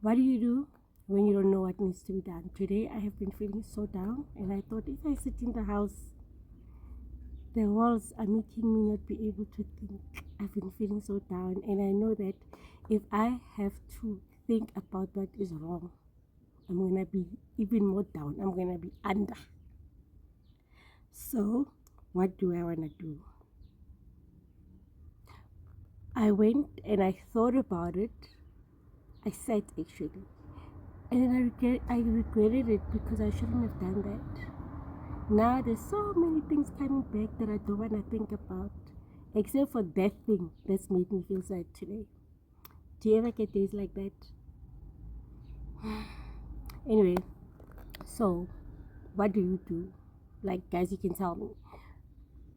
What do you do when you don't know what needs to be done? Today I have been feeling so down, and I thought if I sit in the house, the walls are making me not be able to think. I've been feeling so down, and I know that if I have to think about what is wrong, I'm gonna be even more down. I'm gonna be under. So, what do I wanna do? I went and I thought about it. I sat actually, and then I regretted it because I shouldn't have done that. Now there's so many things coming back that I don't want to think about, except for that thing that's made me feel sad today. Do you ever get days like that? Anyway, so what do you do? Like, guys, you can tell me.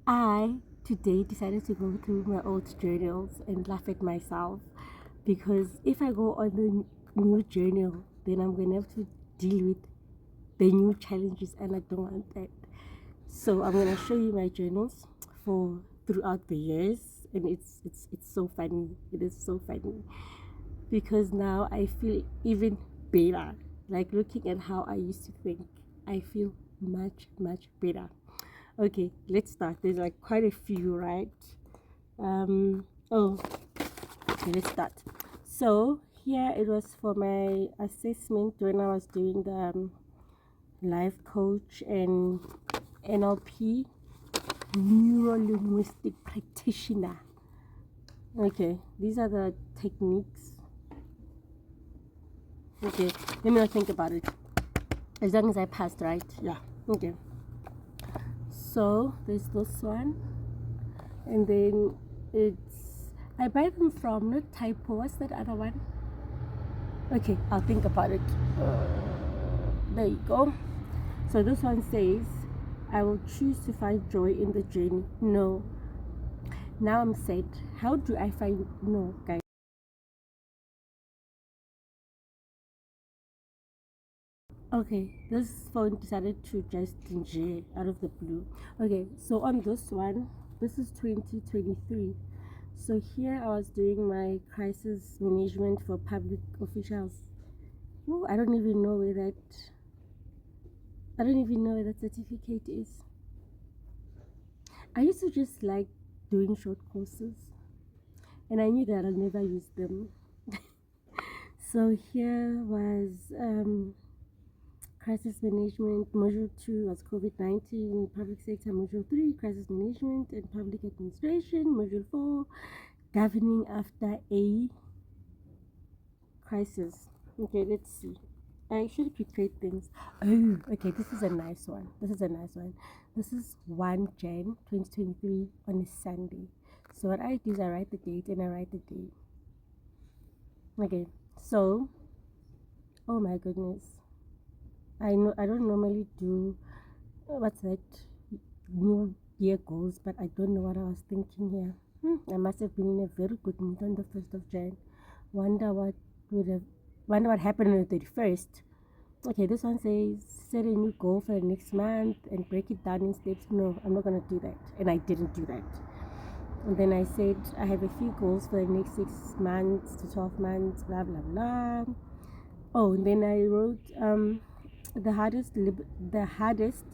I today decided to go through my old journals and laugh at myself because if I go on the new journal, then I'm gonna have to deal with the new challenges, and I don't want that. So I'm gonna show you my journals for throughout the years, and it's so funny. It is so funny because now I feel even better. Like looking at how I used to think, I feel much better. Okay, let's start. There's like quite a few, right? Oh, okay, let's start. So here it was for my assessment when I was doing the life coach and NLP, neuro linguistic practitioner. Okay, these are the techniques. Okay, let me not think about it. As long as I passed, right? Yeah. Okay. So there's this one, and then I buy them from not Typo. What's that other one? Okay, I'll think about it. There you go. So this one says, I will choose to find joy in the journey. No. Now I'm sad. How do I find no, guys? Okay, this phone decided to just dingy out of the blue. Okay, so on this one, this is 2023. So here I was doing my crisis management for public officials. Oh, I don't even know where that certificate is. I used to just like doing short courses, and I knew that I'll never use them. So here was crisis management. Module 2 was COVID-19, public sector. Module 3, crisis management and public administration. Module 4, governing after a crisis. Okay, let's see. I should prepared things. Oh, okay, this is a nice one. This is 1 Jan 2023 on a Sunday. So what I do is I write the date and I write the day. Okay, so, oh my goodness. I don't normally do what's that, New Year goals, but I don't know what I was thinking here. I must have been in a very good mood on the 1st of Jan. Wonder what happened on the 31st. Okay, this one says set a new goal for the next month and break it down in steps. No, I'm not gonna do that, and I didn't do that. And then I said I have a few goals for the next 6 months to 12 months, blah blah blah. Oh, and then I wrote the hardest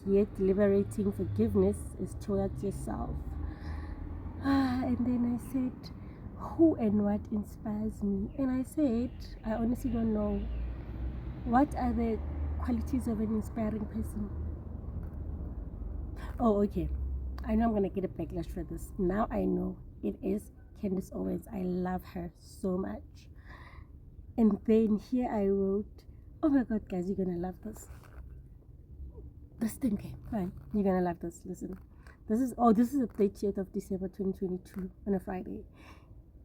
yet liberating forgiveness is towards yourself. And then I said, who and what inspires me? And I said, I honestly don't know. What are the qualities of an inspiring person? Oh, okay. I know I'm gonna get a backlash for this. Now I know it is Candace Owens. I love her so much. And then here I wrote, oh my god, guys, you're gonna love this. This thing came. Fine. You're gonna love this. Listen. This is the 30th of December 2022 on a Friday.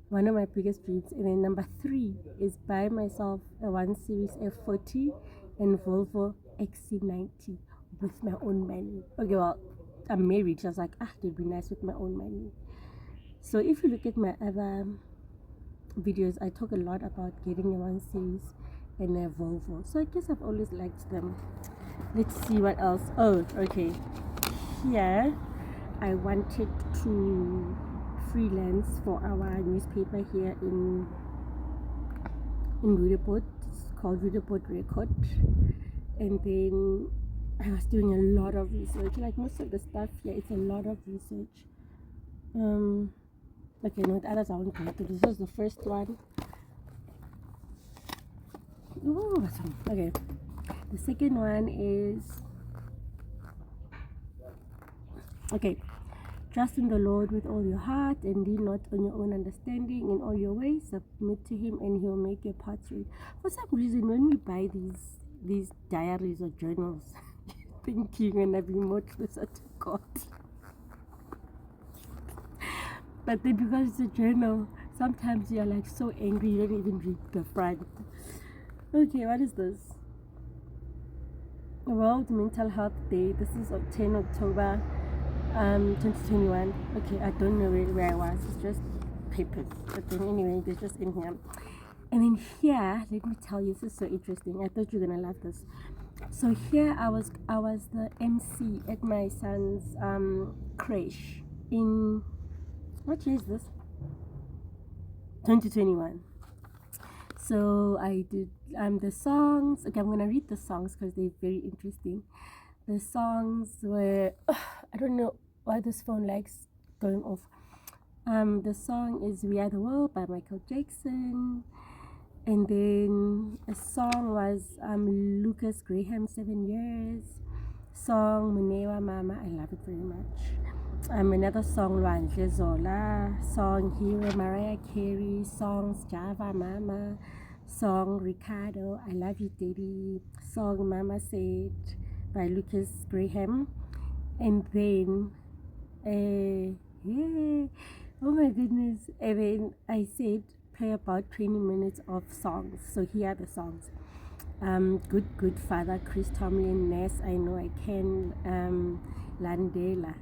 One of my biggest dreams. And then number 3 is buy myself a 1 Series F40 and Volvo XC90 with my own money. Okay, well, I'm married, so I was like, it would be nice with my own money. So if you look at my other videos, I talk a lot about getting a 1 Series and a Volvo. So I guess I've always liked them. Let's see what else. Oh, okay. Here, I wanted to freelance for our newspaper here in Roodepoort. It's called Report Record, and then I was doing a lot of research. Like most of the stuff here, it's a lot of research. Okay, no, the others I won't go through. This was the first one. Ooh, okay. The second one is okay. Trust in the Lord with all your heart and lean not on your own understanding. In all your ways, submit to Him, and He'll make your path straight. For some reason, when we buy these diaries or journals, thinking when I've been more closer to God. But then because it's a journal, sometimes you're like so angry you don't even read the front. Okay, what is this? World Mental Health Day. This is 10 October 2021. Okay, I don't know where I was. It's just papers. But then anyway, they're just in here. And then here, let me tell you, this is so interesting. I thought you were gonna love this. So here I was the MC at my son's creche in what year is this? 2021. So I did the songs. Okay, I'm gonna read the songs because they're very interesting. The songs were I don't know why this phone likes going off. The song is "We Are the World" by Michael Jackson, and then a song was Lucas Graham, 7 Years. Song Munewa Mama, I love it very much. Another song Lwandle Zola, song Hero Mariah Carey, songs Java Mama, song Ricardo, I Love You Daddy, song Mama Said by Lucas Graham, and then oh my goodness, and then I said play about 20 minutes of songs. So here are the songs. Good Father, Chris Tomlin, Ness, I Know I Can, Landela,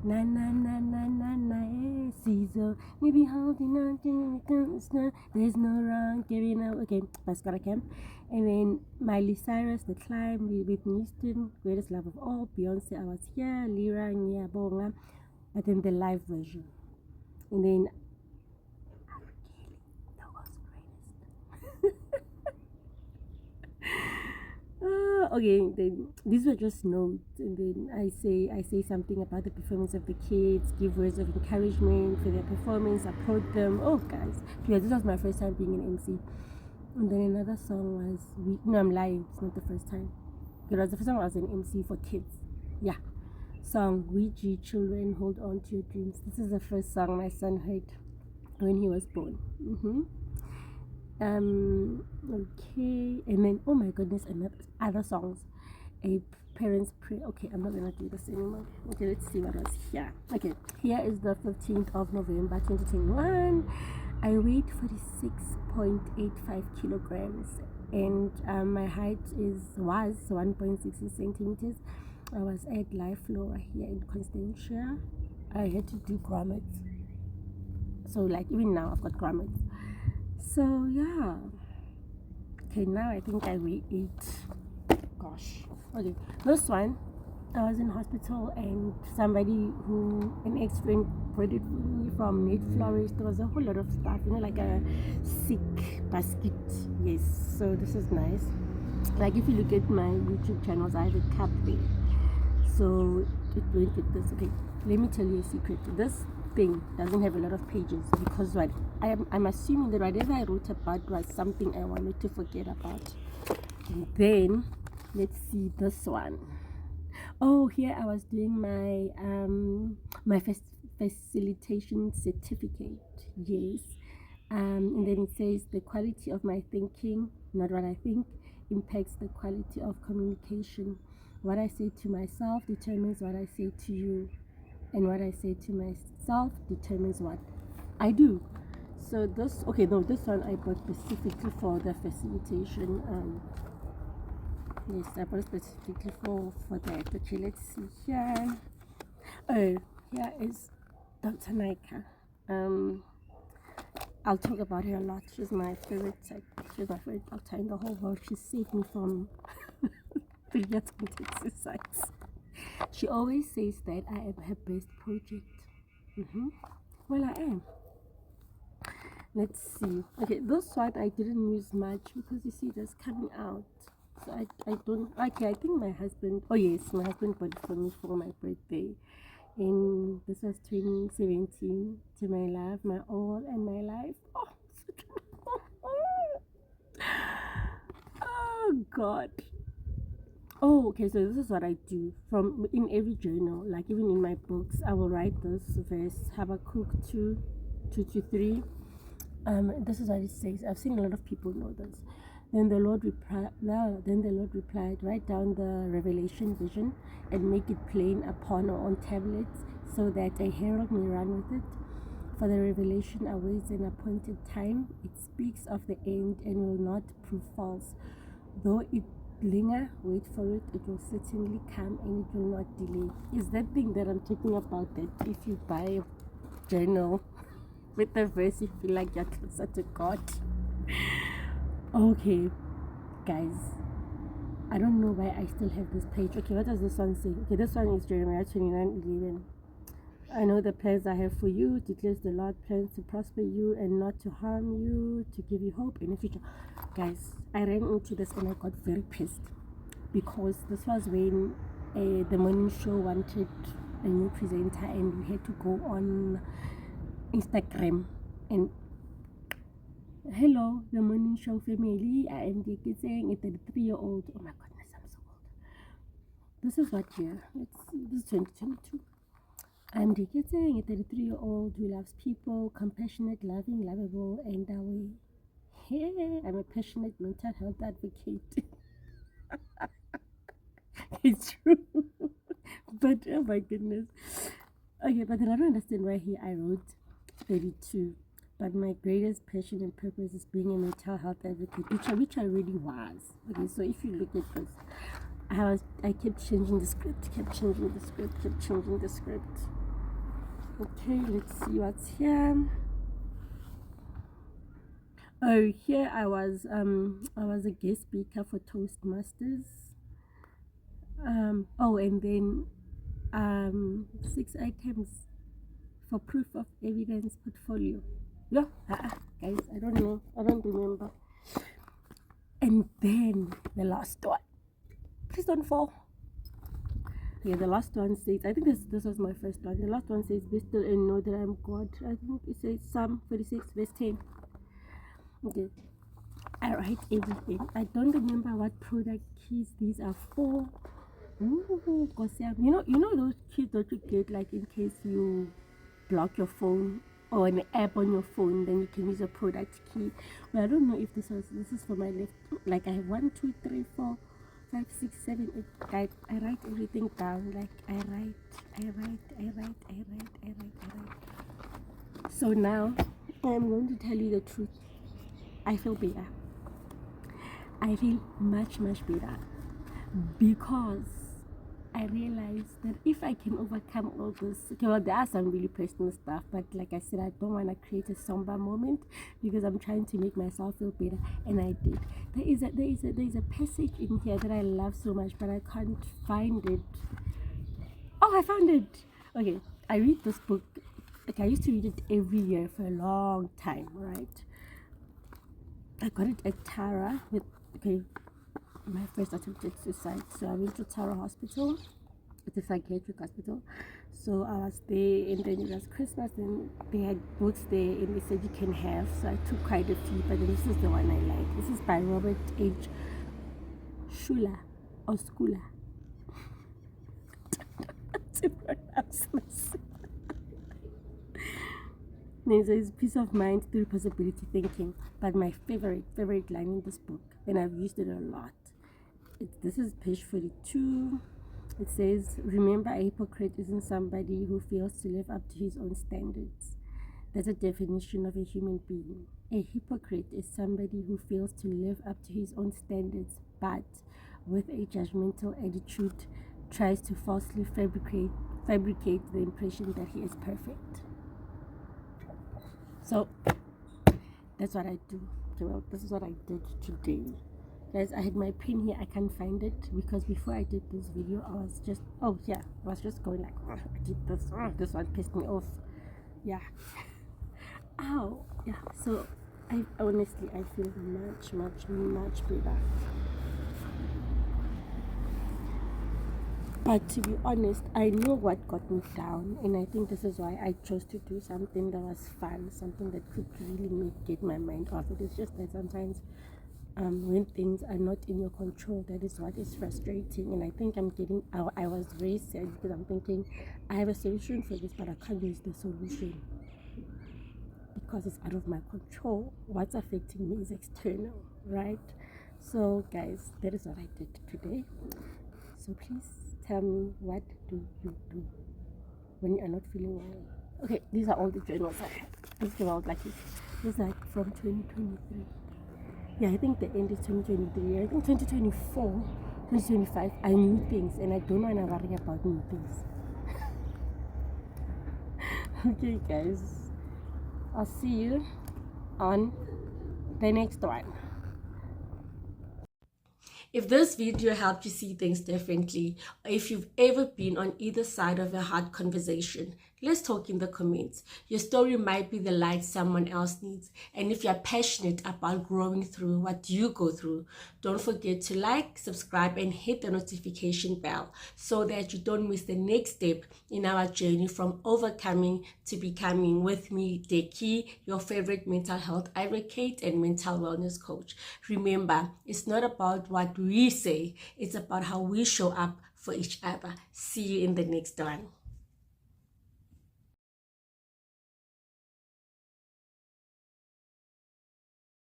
na na na na na na, Caesar, maybe holding on to the there's no wrong giving up. Okay, Pascal Camp, and then Miley Cyrus, The Climb, with Houston, Greatest Love of All, Beyonce, I Was Here, Lira, Nia Bonga, but then the live version, and then okay, then these were just notes, and then I say something about the performance of the kids, give words of encouragement for their performance, applaud them. Oh guys, because this was my first time being an MC. And then another song was no, I'm lying, it's not the first time. It was the first time I was an MC for kids. Yeah. Song Ouija Children, Hold On to Your Dreams. This is the first song my son heard when he was born. Okay, and then oh my goodness, another other songs, a parent's prayer. Okay, I'm not gonna do this anymore. Okay, let's see what was here. Okay, here is the 15th of November 2021. I weighed 46.85 kilograms, and my height was 1.60 centimeters. I was at Life Flora here in Constantia. I had to do grommets, so like even now I've got grommets. So yeah, okay, now I think I weigh 8. Gosh, okay, this one, I was in hospital and an ex-friend brought it for me from Net Florist. There was a whole lot of stuff, like a sick basket. Yes, so this is nice. Like if you look at my YouTube channels, I have a cup there, so it went with this. Okay, let me tell you a secret. This thing doesn't have a lot of pages because what I'm assuming that whatever I wrote about was something I wanted to forget about. And then let's see this one. Oh, here I was doing my facilitation certificate. Yes. And then it says the quality of my thinking, not what I think, impacts the quality of communication. What I say to myself determines what I say to you, and what I say to myself determines what I do. So this one I bought specifically for the facilitation. Yes, I bought specifically for that. Okay, let's see here. Oh, here is Dr. Nika. I'll talk about her a lot. She's my favorite doctor in the whole world. She saved me from pediatric exercise. She always says that I am her best project. Well, I am. Let's see. Okay, this one I didn't use much because you see that's coming out. So I don't. Okay, I think my husband. Oh yes, my husband bought it for me for my birthday. And this was 2017. To my love, my all, and my life. Oh God. Oh, okay. So this is what I do from in every journal, like even in my books, I will write this verse Habakkuk 2:2-3. This is what it says. I've seen a lot of people know this. Then the Lord replied, write down the revelation vision and make it plain upon or on tablets, so that a herald may run with it. For the revelation awaits an appointed time. It speaks of the end and will not prove false. Though it linger, wait for it. It will certainly come and it will not delay. Is that thing that I'm talking about, that if you buy a journal with the verse, you feel like you're closer to God? Okay, guys, I don't know why I still have this page. Okay, what does this one say? Okay, this one is Jeremiah 29:11. I know the plans I have for you, declares the Lord, plans to prosper you and not to harm you, to give you hope in the future. Guys, I ran into this and I got very pissed because this was when the morning show wanted a new presenter and we had to go on Instagram and hello, the morning show family. I am Decky saying a 33-year-old. Oh my goodness, I'm so old. This is what year? This is 2022. I'm Decky saying a 33-year-old who loves people, compassionate, loving, lovable, and away. Hey, I'm a passionate mental health advocate. It's true. But oh my goodness. Okay, but then I don't understand why here I wrote 32. But my greatest passion and purpose is being a mental health advocate, which I really was. Okay, so if you look at this, I kept changing the script. Okay, let's see what's here. Oh, here I was a guest speaker for Toastmasters. Oh, and then 6 items for proof of evidence portfolio. Yeah, guys, I don't know. I don't remember. And then the last one. Please don't fall. Yeah, the last one says, I think this was my first one. The last one says, be still and know that I'm God. I think it says Psalm 46, verse 10. Okay. I write everything. I don't remember what product keys these are for. Ooh, you know those keys that you get like in case you block your phone or an app on your phone, then you can use a product key. But I don't know if this is for my left. Like I have 1, 2, 3, 4, 5, 6, 7, 8. Guys, I write everything down. Like I write. So now I am going to tell you the truth. I feel better. I feel much better because I realized that if I can overcome all this, okay, well, there are some really personal stuff, but like I said, I don't want to create a somber moment because I'm trying to make myself feel better, and I did. There is a passage in here that I love so much, but I can't find it. Oh, I found it. Okay, I read this book. Okay, I used to read it every year for a long time, right? I got it at Tara with my first attempted suicide. So I went to Tara Hospital. It's a psychiatric hospital. So I was there, and then it was Christmas, and they had books there, and they said you can have. So I took quite a few, but this is the one I like. This is by Robert H. Schuller or Schooler. To pronounce this. There's a peace of mind through possibility thinking. But my favorite line in this book, and I've used it a lot. This is page 42. It says, remember, a hypocrite isn't somebody who fails to live up to his own standards. That's a definition of a human being. A hypocrite is somebody who fails to live up to his own standards, but with a judgmental attitude tries to falsely fabricate the impression that he is perfect. So that's what I do. Okay, well, this is what I did today. Guys, I had my pin here. I can't find it because before I did this video, I was just going like, I did this. This one pissed me off. Yeah. Ow. Yeah. So I honestly I feel much better. But to be honest, I know what got me down, and I think this is why I chose to do something that was fun, something that could really get my mind off it. It's just that sometimes, when things are not in your control, that is what is frustrating. And I think I was very sad because I'm thinking, I have a solution for this, but I can't use the solution because it's out of my control. What's affecting me is external, right? So, guys, that is what I did today. So please tell me, what do you do when you are not feeling well? Okay, these are all the journals I have. This is about like this is like from 2023. Yeah, I think the end is 2023. I think 2024, 2025, I knew things, and I don't want to worry about new things. Okay, guys, I'll see you on the next one. If this video helped you see things differently, or if you've ever been on either side of a hard conversation, let's talk in the comments. Your story might be the light someone else needs. And if you're passionate about growing through what you go through, don't forget to like, subscribe, and hit the notification bell so that you don't miss the next step in our journey from overcoming to becoming with me, Decky, your favorite mental health advocate and mental wellness coach. Remember, it's not about what we say, it's about how we show up for each other. See you in the next one.